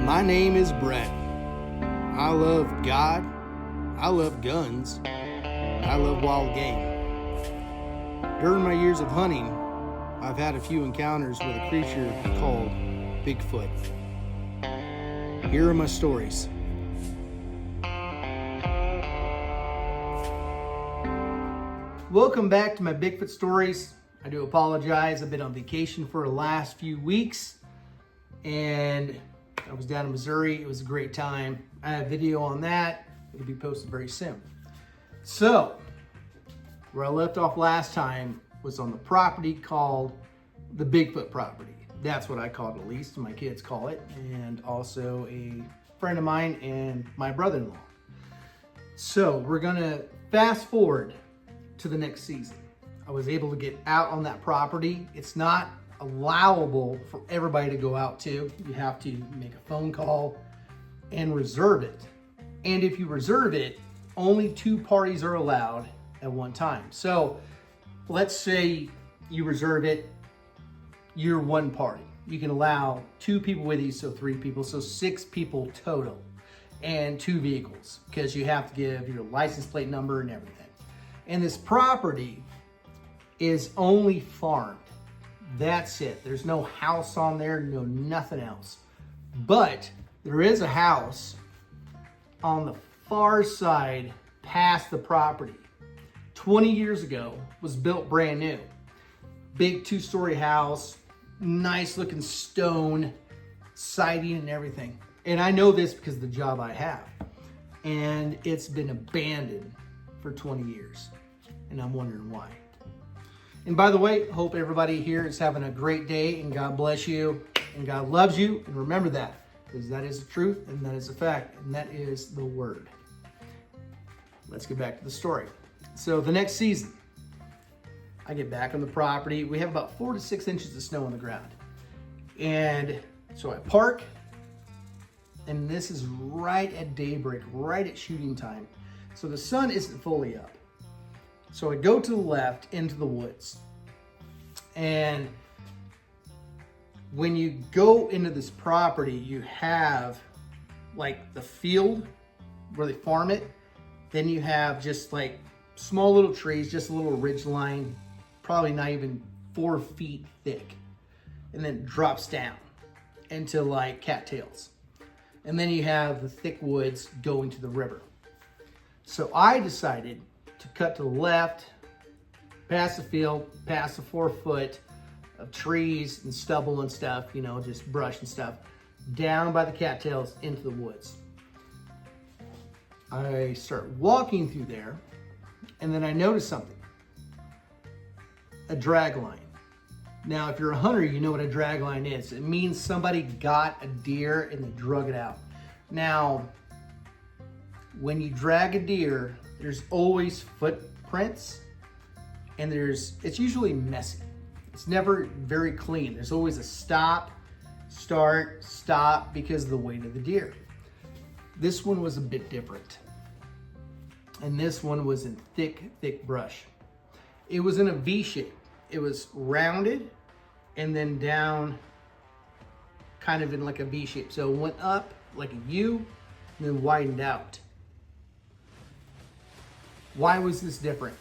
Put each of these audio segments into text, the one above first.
My name is Brett. I love God, I love guns, I love wild game. During my years of hunting, I've had a few encounters with a creature called Bigfoot. Here are my stories. Welcome back to my Bigfoot stories. I do apologize. I've been on vacation for the last few weeks and I was down in Missouri. It was a great time. I have a video on that. It'll be posted very soon. So, where I left off last time was on the property called the Bigfoot property. That's what I call it, at least, my kids call it, and also a friend of mine and my brother-in-law. So, we're gonna fast forward to the next season. I was able to get out on that property. It's not allowable for everybody to go out to. You have to make a phone call and reserve it. And if you reserve it, only 2 parties are allowed at one time. So let's say you reserve it, you're one party. You can allow 2 people with you, so 3 people, so 6 people total, and 2 vehicles, because you have to give your license plate number and everything. And this property is only farmed. That's it. There's no house on there, no nothing else. But there is a house on the far side past the property. 20 years ago, was built brand new. Big 2-story house, nice looking stone siding and everything. And I know this because of the job I have. And it's been abandoned for 20 years. And I'm wondering why. And by the way, hope everybody here is having a great day, and God bless you, and God loves you. And remember that, because that is the truth, and that is a fact, and that is the word. Let's get back to the story. So the next season, I get back on the property. We have about 4 to 6 inches of snow on the ground. And so I park, and this is right at daybreak, right at shooting time. So the sun isn't fully up. So I go to the left into the woods. And when you go into this property, you have like the field where they farm it. Then you have just like small little trees, just a little ridge line, probably not even 4 feet thick. And then it drops down into like cattails. And then you have the thick woods going to the river. So I decided to cut to the left, past the field, past the 4 foot of trees and stubble and stuff, you know, just brush and stuff, down by the cattails into the woods. I start walking through there, and then I notice something. A drag line. Now, if you're a hunter, you know what a drag line is. It means somebody got a deer and they drug it out. Now, when you drag a deer, there's always footprints, and it's usually messy. It's never very clean. There's always a stop, start, stop because of the weight of the deer. This one was a bit different. And this one was in thick, thick brush. It was in a V shape. It was rounded and then down kind of in like a V shape. So it went up like a U and then widened out. Why was this different?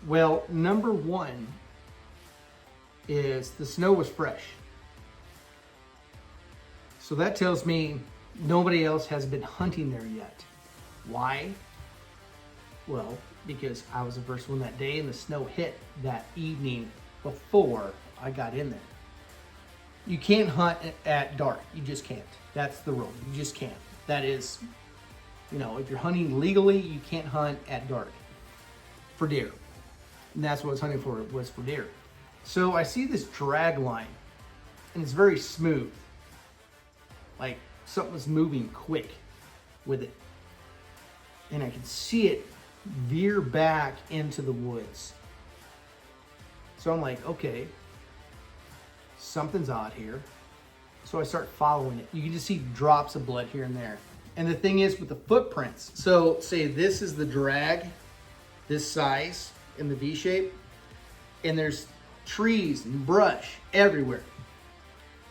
Well, number one is the snow was fresh. So that tells me nobody else has been hunting there yet. Why? Well, because I was the first one that day and the snow hit that evening before I got in there. You can't hunt at dark. You just can't. That's the rule. You just can't. That is, you know, if you're hunting legally, you can't hunt at dark for deer. And that's what I was hunting for, was for deer. So I see this drag line, and it's very smooth. Like something was moving quick with it. And I can see it veer back into the woods. So I'm like, okay, something's odd here. So I start following it. You can just see drops of blood here and there. And the thing is with the footprints, so say this is the drag, this size in the V shape, and there's trees and brush everywhere.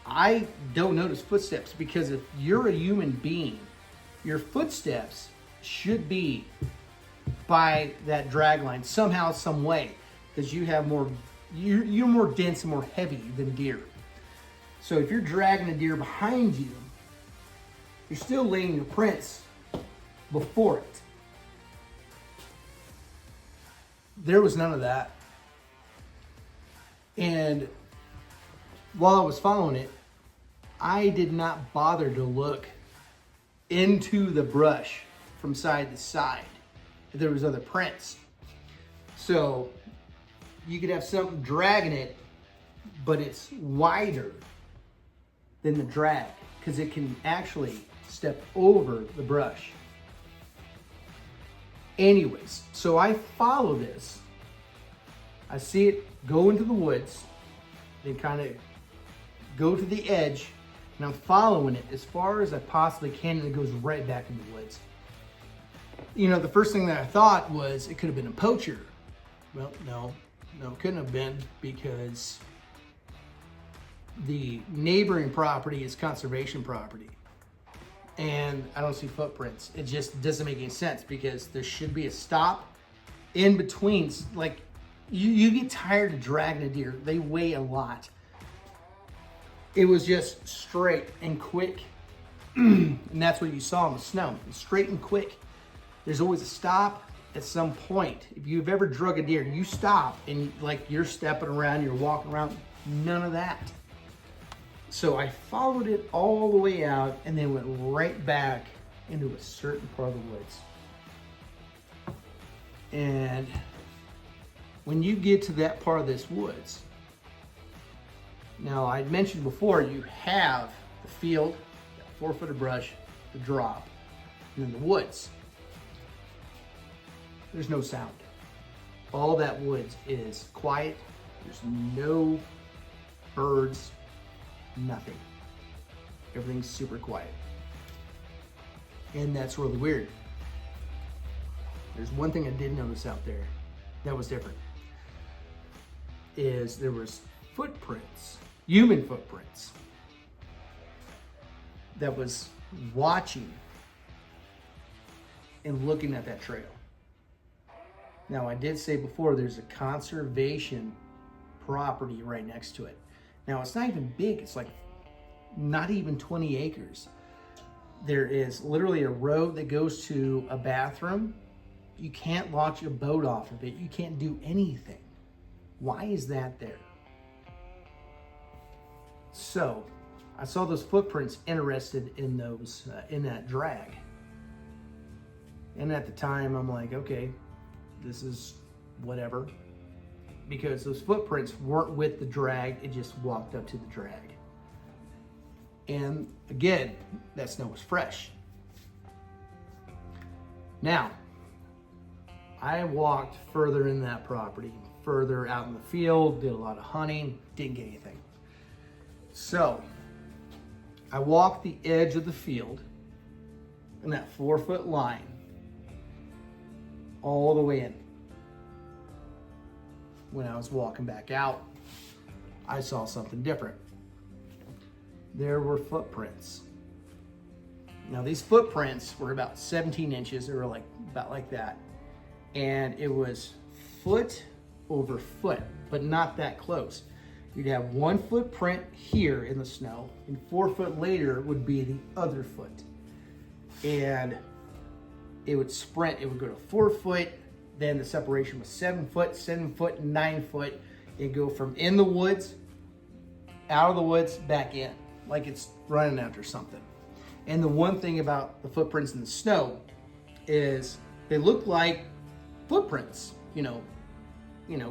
I don't notice footsteps because if you're a human being, your footsteps should be by that drag line somehow, some way, because you have more, you're more dense and more heavy than deer. So if you're dragging a deer behind you, you're still laying your prints before it. There was none of that. And while I was following it, I did not bother to look into the brush from side to side if there was other prints. So you could have something dragging it, but it's wider than the drag because it can actually step over the brush. Anyways, so I follow this. I see it go into the woods, then kind of go to the edge, and I'm following it as far as I possibly can, and it goes right back in the woods. You know, the first thing that I thought was it could have been a poacher. Well, no, it couldn't have been, because the neighboring property is conservation property. And I don't see footprints. It just doesn't make any sense because there should be a stop in between. Like, you get tired of dragging a deer. They weigh a lot. It was just straight and quick. And that's what you saw in the snow. Straight and quick. There's always a stop at some point. If you've ever drug a deer, you stop and like you're stepping around, you're walking around. None of that. So I followed it all the way out and then went right back into a certain part of the woods. And when you get to that part of this woods, now I'd mentioned before, you have the field, 4 foot of brush, the drop, and then the woods. There's no sound. All that woods is quiet. There's no birds. Nothing. Everything's super quiet. And that's really weird. There's one thing I did notice out there that was different. Is there was footprints, human footprints, that was watching and looking at that trail. Now I did say before there's a conservation property right next to it. Now, it's not even big. It's like not even 20 acres. There is literally a road that goes to a bathroom. You can't launch a boat off of it. You can't do anything. Why is that there? So, I saw those footprints interested in those, in that drag. And at the time, I'm like, okay, this is whatever. Because those footprints weren't with the drag, it just walked up to the drag. And again, that snow was fresh. Now, I walked further in that property, further out in the field, did a lot of hunting, didn't get anything. So, I walked the edge of the field in that 4 foot line all the way in. When I was walking back out, I saw something different. There were footprints. Now these footprints were about 17 inches. They were like about like that. And it was foot over foot, but not that close. You'd have 1 footprint here in the snow, and 4 foot later would be the other foot. And it would sprint, it would go to 4 foot, then the separation was 7 foot, 7 foot, 9 foot. It'd go from in the woods, out of the woods, back in, like it's running after something. And the one thing about the footprints in the snow is they look like footprints, you know,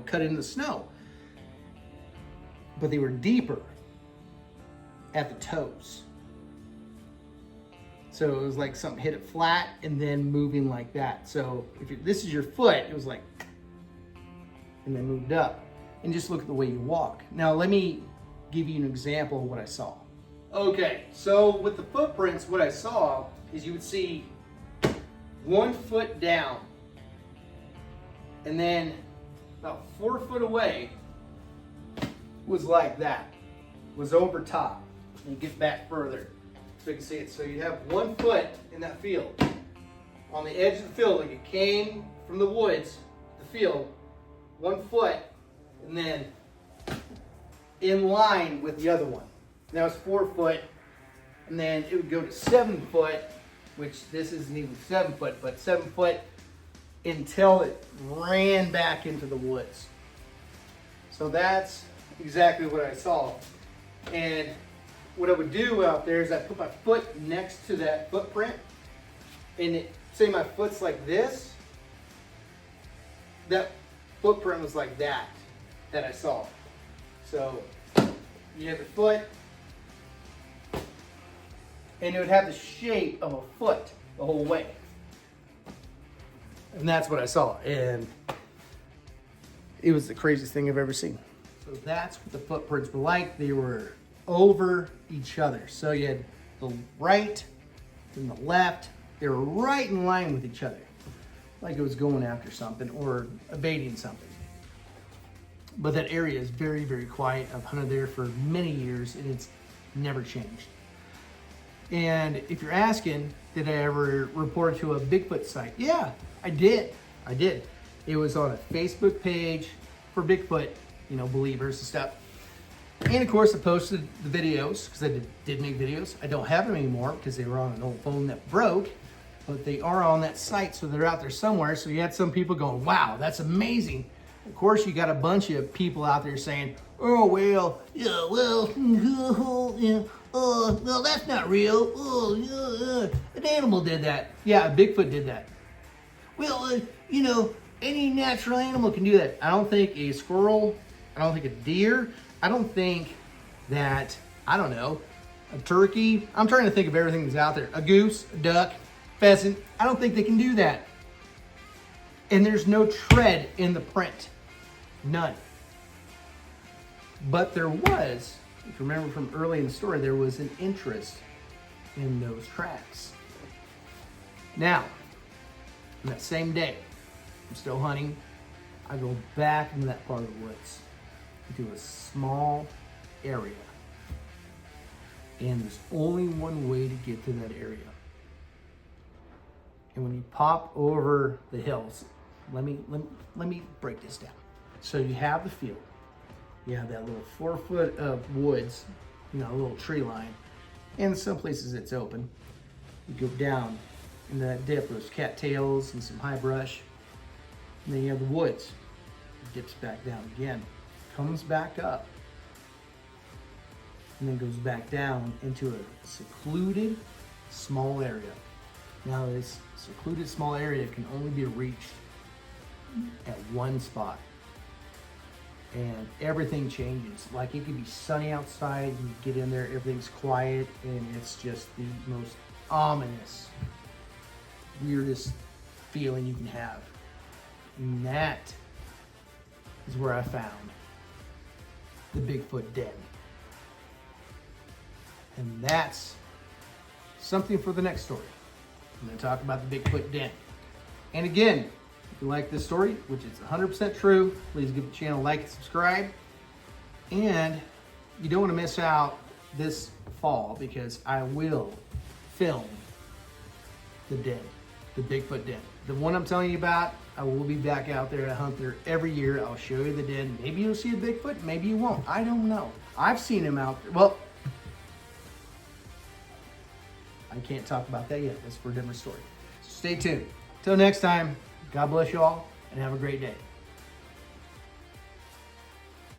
cut in the snow. But they were deeper at the toes. So it was like something hit it flat and then moving like that. So if this is your foot, it was like, and then moved up. And just look at the way you walk. Now let me give you an example of what I saw. Okay, so with the footprints, what I saw is you would see 1 foot down, and then about 4 foot away was like that, was over top. And you get back further so you can see it. So you have 1 foot in that field. On the edge of the field, like it came from the woods, the field, 1 foot, and then in line with the other one. Now it's 4 foot, and then it would go to 7 foot, which this isn't even 7 foot, but 7 foot until it ran back into the woods. So that's exactly what I saw. And what I would do out there is I put my foot next to that footprint, and say my foot's like this, that footprint was like that I saw. So you have the foot, and it would have the shape of a foot the whole way. And that's what I saw. And it was the craziest thing I've ever seen. So that's what the footprints were like. They were over each other. So you had the right and the left. They were right in line with each other. Like it was going after something or evading something. But that area is very, very quiet. I've hunted there for many years and it's never changed. And if you're asking, did I ever report to a Bigfoot site? Yeah, I did. It was on a Facebook page for Bigfoot, believers and stuff. And of course I posted the videos because I did make videos. I don't have them anymore because they were on an old phone that broke, but they are on that site. So they're out there somewhere. So you had some people going, wow, that's amazing. Of course, you got a bunch of people out there saying, oh, well, yeah, well, yeah, well, that's not real. Oh, an animal did that. Yeah, a Bigfoot did that. Well, any natural animal can do that. I don't think a squirrel, I don't think a deer, I don't think that, a turkey. I'm trying to think of everything that's out there. A goose, a duck, pheasant. I don't think they can do that. And there's no tread in the print. None. But there was, if you remember from early in the story, there was an interest in those tracks. Now, on that same day, I'm still hunting. I go back into that part of the woods, into a small area. And there's only one way to get to that area. And when you pop over the hills, let me break this down. So you have the field. You have that little 4 foot of woods, a little tree line. And in some places it's open. You go down into that dip, there's cattails and some high brush. And then you have the woods. It dips back down again, comes back up, and then goes back down into a secluded small area. Now this secluded small area can only be reached at one spot. And everything changes. Like it could be sunny outside, you get in there, everything's quiet, and it's just the most ominous, weirdest feeling you can have. And that is where I found the Bigfoot den. And that's something for the next story. I'm going to talk about the Bigfoot den. And again, if you like this story, which is 100% true, please give the channel a like and subscribe. And you don't want to miss out this fall because I will film the den, the Bigfoot den. The one I'm telling you about, I will be back out there to hunt there every year. I'll show you the den. Maybe you'll see a Bigfoot, maybe you won't. I don't know. I've seen him out there. Well, I can't talk about that yet. That's for a different story. So stay tuned. Till next time, God bless you all and have a great day.